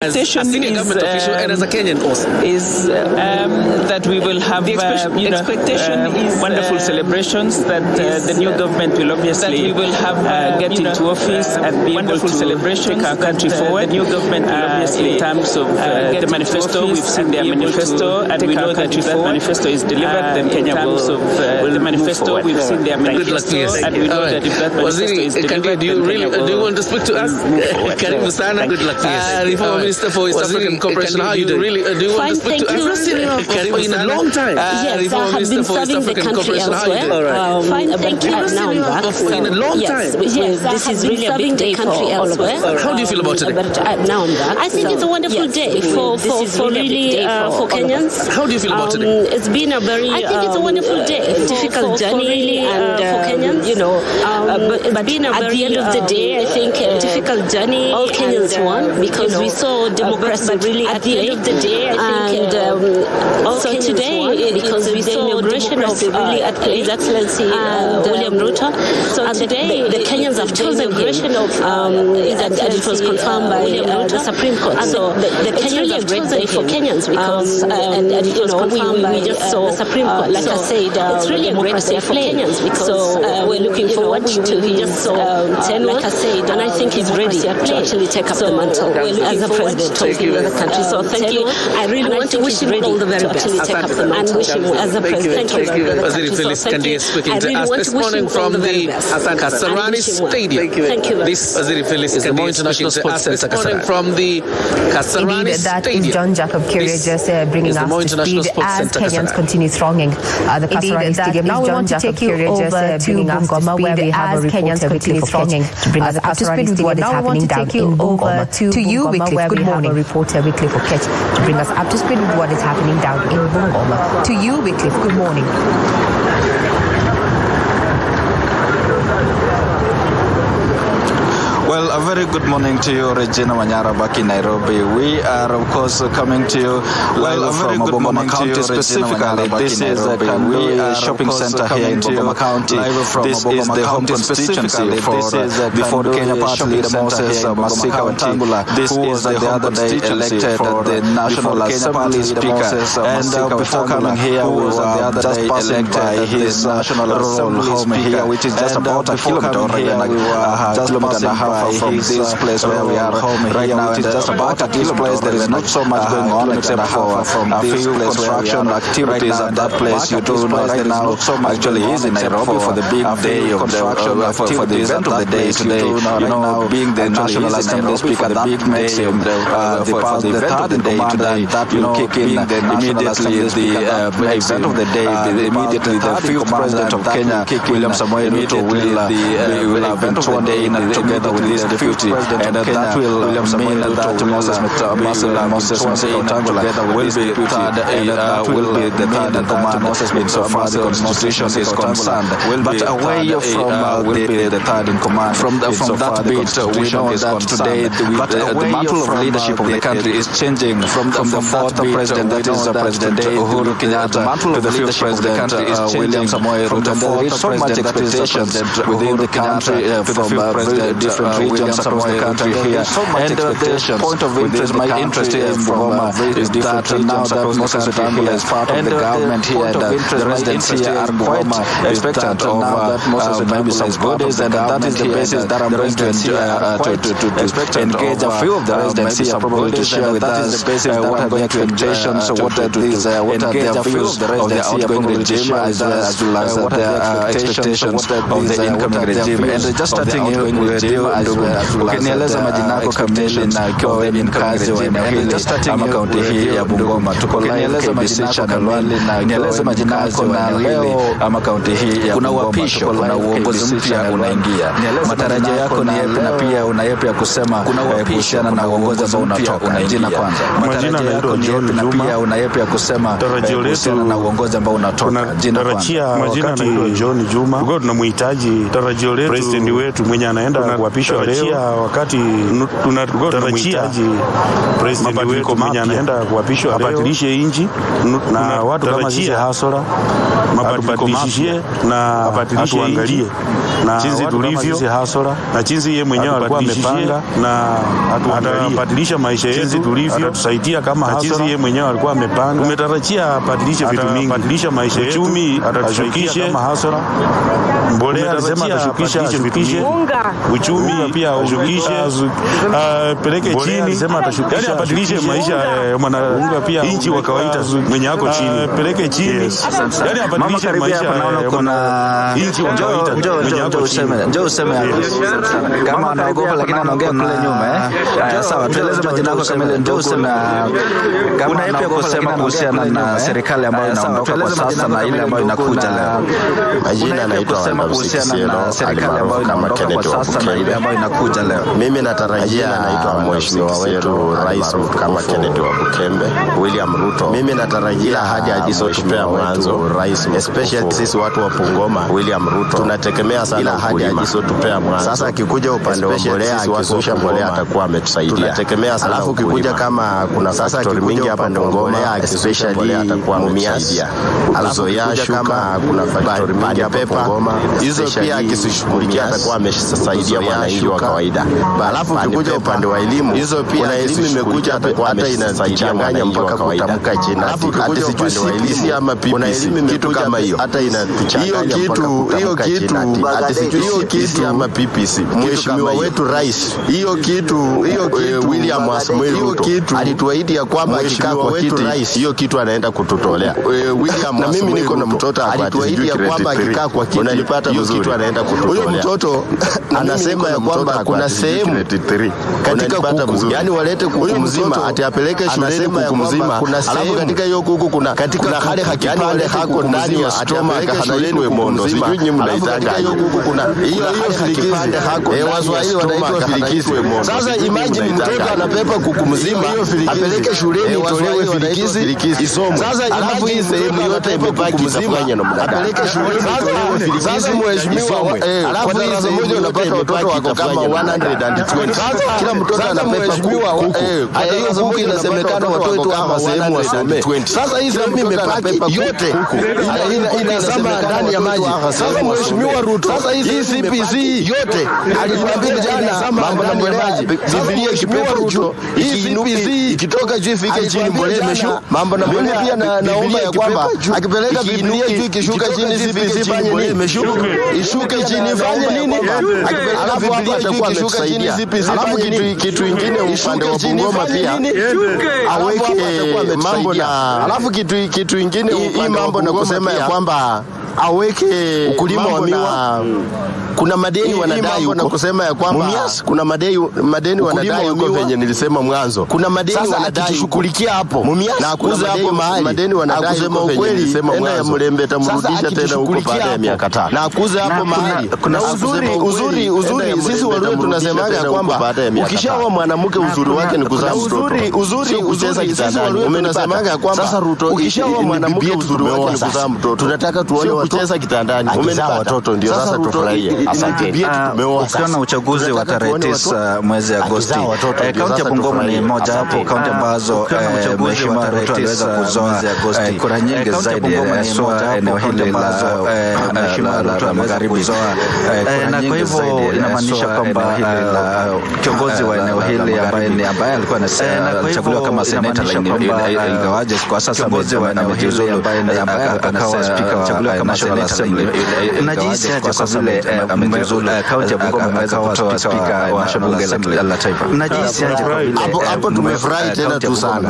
As a senior government official and as a Kenyan also, is that we will have wonderful celebrations that the new government will obviously get into office and be able to take our country forward. The new government will obviously, in terms of the manifesto, we've seen their manifesto and we know that if that manifesto is delivered, then Kenya will the manifesto, we've seen their manifesto and we know that if that manifesto is delivered, do you want to speak to us? Karibu sana. Good luck to you. Reform Minister for East African Cooperation, how are you doing? Do you want to speak to us? In a long time. Yes, I have been serving the country elsewhere. Fine, thank you. Now I'm back. In a long time. Yes, this is really a big day for all of us. How do you feel about today? But now I'm back. I think it's a wonderful day for Kenyans. How do you feel about today? It's been a very I think it's a wonderful day. Difficult journey and for Kenyans, but being at the end of the day, I think difficult journey. All Kenyans won because we saw democracy really at the end of the day. I think also today because we saw inauguration of really at His Excellency William Ruto. So today the Kenyans have chosen inauguration of and it was confirmed by the Supreme Court. So the Kenyans have chosen for Kenyans because and it was confirmed by the Supreme Court. Like I said, it's really a great day for Kenyans because we're looking forward to his tenure. Like I said, and I think he's ready to actually take up the mantle as a president of the country. So thank you. I really want to wish him all the very best. Take up the mantle and wish him as a president of the country. So thank you. I really want to wish him all the very best. Kasarani Stadium. Thank you. This is the more international sports center Kasarani. From the Kasarani Indeed, that Stadium. is John Jacob Curie just bringing us to speed as Kenyans continue thronging the Kasarani Stadium. Now we want to take you over to Bungoma, where we have a Kenyans continue thronging to bring us up to speed with what is happening down in Bungoma. To you, Wycliffe, good morning. Reporter Wycliffe Okech to bring us up to speed with what is happening down in Bungoma. To you, Wycliffe, good morning. Well, a very good morning to you, Regina Wanyara, back in Nairobi. We are, of course, coming to you live from Bungoma County, specifically. This is a shopping center here in Bungoma County. This is the home constituency for the Ford Kenya Party leader Moses Masika Wetangula, who was the other day elected the National Assembly Speaker. And before coming here, we were just passing by his national home here, which is just about a kilometer or just a half from this place where we are right now, and just about at this place there is not so much going on except for from this construction activities at that place. You do know right now actually is in Nairobi for the big day of the for the event of the day today. You know, being the National Assembly Speaker, that big makes him the third day today. That will kick in immediately the event of the day. Immediately the fifth president of Kenya, William Samoei Ruto, will have been sworn in together with this deputy, and that will mean that Moses Wetangula will be the third in command insofar as the constitution is concerned. But away from the third in command, from that bit, we know that today the mantle of leadership of the country is changing from the fourth president, that is President Uhuru Kenyatta, to the fifth president, William Samoei Ruto. There is so much expectations within the country from different regions across the country here, and the point of interest, my interest here in Bungoma is that now that Moses Wetangula is part of the government here, the residents here are quite expectant of maybe some goodies, and that is the basis that I'm going to engage a few of the residents here probably to share with us what are the expectations, what are their views of the outgoing regime, as well as their expectations of the incoming regime. And just starting with you, ukinieleza majina yako kamili na ikiwa wewe ni mkazi wa eneo hili ama kaunti hii ya Bungoma, tukonieleza majina yako kamili na nieleza majina yako na leo ama kaunti hii ya kuna uapisho, kuna uongozi mpya unaingia, matarajio yako ni yapi na pia una yapi ya kusema kuhusiana na uongozi ambao unaingia? Kwanza matarajio yako ni yapi na pia una yapi ya kusema kuhusiana na uongozi ambao unatoka? Jina kwanza. Majina naitwa John Juma. Tunamhitaji tarajio letu president wetu mwenye anaenda kuapishwa tunatarajia wakati tunatarajia president wetu mwenye anaenda kuapishwa abadilishe nchi na watu kama sisi hasora mabadilishe na atuangalie na jinsi tulivyo hasora na jinsi yeye mwenyewe alikuwa amepanga na atabadilisha maisha yetu tulivyo atatusaidia kama hasora yeye mwenyewe alikuwa amepanga. Tumetarajia abadilishe vitu mingi, abadilisha maisha yetu, uchumi atashukishe kama hasora, mbolea alisema atashukisha uchumi pia ashukishe, peleke chini alisema atashukisha, abadilishe maisha mwananchi pia nchi wa kawaida mwenye yako chini peleke chini, yani abadilishe maisha kuna nchi wa kawaida mwenye yako chini. Njoo useme kama anaogopa lakini anaongea kule nyuma sawa, tueleze majina yako kamili. Njoo useme kama unaipia kusema kuhusiana na serikali ambayo inaondoka kwa sasa na ile ambayo inakuja leo. Majina anaitwa kuhusiana serikali ambayo inaondoka kwa sasa na ile ambayo inakuja leo. Mimi natarajia mheshimiwa wetu rais kama Kennedy wa Bukembe William Ruto. Mimi natarajia hadi alizotupea mwanzo rais, especially sisi watu wa Bungoma. William Ruto tunategemea sana hadi alizotupea mwanzo. Sasa akikuja upande wa mbolea, akishusha mbolea atakuwa ametusaidia. Tunategemea sana. Alafu ukikuja kama kuna sasa mingi hapa Bungoma, especially atakuwa ametusaidia. Alafu ukikuja kama kuna factory mingi hapa Bungoma, hizo pia akisishughulikia atakuwa amesaidia wananchi wa kawaida. Alafu ukikuja upande wa elimu, hizo pia elimu imekuja hata inachanganya mpaka kutamka jina. Alafu ukikuja upande wa elimu ama PPC kitu kama hiyo hata inachanganya mpaka kutamka jina. Hiyo kitu ama PPC mheshimiwa wetu rais, hiyo kitu William Ruto alituahidi ya kwamba akikaa kwa kiti hiyo kitu anaenda kututolea. Na mimi niko na mtoto hapa, alituahidi ya kwamba akikaa kwa kiti unalipata vizuri, kitu anaenda kututolea. Huyo mtoto anasema ya kwamba kuna sehemu katika kuku, yani walete kuku mzima atapeleke shuleni kuku mzima. Alafu katika hiyo kuku kuna hali hakipande hako ndani ya atapeleke shuleni kuku mzima. Alafu katika hiyo kuku kuna hiyo hakipande hako Waswahili wanaitwa filikizi. Sasa imagine mtoto anapepa kuku mzima apeleke shuleni itolewe filikizi isomwe. Sasa alafu hii sehemu yote imebaki kufanya na mdada apeleke shuleni itolewe filikizi. Sasa mheshimiwa alafu hii sehemu moja unapata watoto wako kama 120. Sasa kila mtoto anapepa kuku. Hiyo kuku inasemekana watoto kama sehemu wasome. Sasa hii sehemu imebaki yote inazama ndani ya maji. Sasa mheshimiwa Ruto, sasa hii CPC yote alituambia jana mambo na maji. Biblia kipewa Ruto hii CPC ikitoka juu ifike chini mbolea imeshuka. Mambo na mimi pia naomba ya kwamba akipeleka Biblia juu ikishuka chini CPC fanye nini? Imeshuka ishuke chini fanye nini? Akipeleka Biblia juu ikishuka chini CPC fanye nini? Kitu kingine upande wa Bungoma pia aweke mambo na alafu kitu kingine hii mambo na kusema ya kwamba aweke ukulima wa miwa. Kuna madeni wanadai huko na kusema ya kwamba kuna madeni wanadai huko venye nilisema mwanzo. Kuna madeni wanadai shughulikia hapo na kuuza hapo mahali. Madeni wanadai kusema ukweli nilisema mwanzo. Mlembe tamrudisha tena huko baada ya miaka 5. Na kuuza hapo mahali. Kuna uzuri sisi Waluo tunasemaga kwamba ukishaoa mwanamke uzuri wake ni kuzaa mtoto. Uzuri kucheza kitandani. Umesemaga kwamba sasa Ruto ukishaoa mwanamke uzuri wake ni kuzaa mtoto. Tunataka tuone kucheza kitandani. Umezaa watoto ndio sasa tufurahie. Ukiona uchaguzi wa tarehe 9 mwezi Agosti, kaunti ya Bungoma ni moja hapo kaunti ambazo mheshimiwa Ruto aliweza kuzoa kura nyingi zaidi eneo hili la magharibi, na kwa hivyo inamaanisha kwamba kiongozi wa eneo hili ambaye alikuwa anachaguliwa kama seneta, ingawaje kwa sasa kiongozi wa eneo hili ambaye akawa spika wa National Assembly, najisi aje kwa vile kaunti ya Bungoma imeweza kutoa spika wa bunge la taifa. Najisi aje kwa vile hapo tumefurahi tena tu sana.